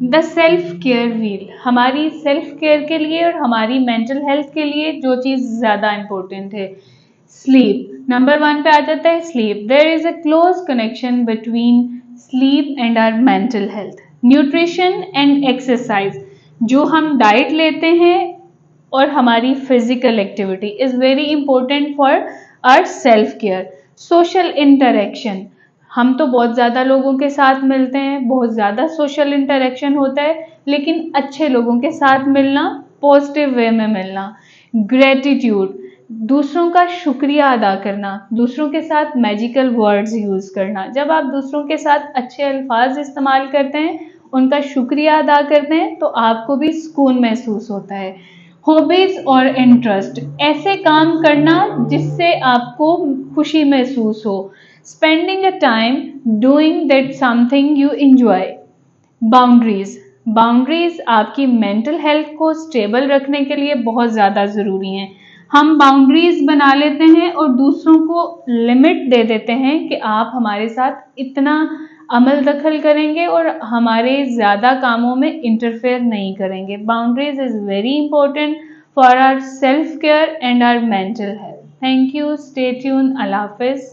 The self care wheel, हमारी self care के लिए और हमारी मेंटल हेल्थ के लिए जो चीज़ ज़्यादा इम्पोर्टेंट है, स्लीप। नंबर 1 पे आ जाता है sleep. There is a close connection between sleep and our mental health. Nutrition and exercise, जो हम डाइट लेते हैं और हमारी physical activity is very important for our self care. Social interaction, हम तो बहुत ज़्यादा लोगों के साथ मिलते हैं, बहुत ज़्यादा सोशल इंटरेक्शन होता है, लेकिन अच्छे लोगों के साथ मिलना, पॉजिटिव वे में मिलना। ग्रेटिट्यूड, दूसरों का शुक्रिया अदा करना, दूसरों के साथ मैजिकल वर्ड्स यूज़ करना। जब आप दूसरों के साथ अच्छे अल्फाज इस्तेमाल करते हैं, उनका शुक्रिया अदा करते हैं, तो आपको भी सुकून महसूस होता है। हॉबीज और इंटरेस्ट, ऐसे काम करना जिससे आपको खुशी महसूस हो। Spending a time doing that something you enjoy. Boundaries, boundaries आपकी मेंटल हेल्थ को स्टेबल रखने के लिए बहुत ज़्यादा ज़रूरी हैं। हम बाउंड्रीज बना लेते हैं और दूसरों को लिमिट दे देते हैं कि आप हमारे साथ इतना अमल दखल करेंगे और हमारे ज़्यादा कामों में इंटरफेयर नहीं करेंगे। Boundaries is very important for our self care and our mental health. Thank you, stay tune, अल्लाह हाफिज़।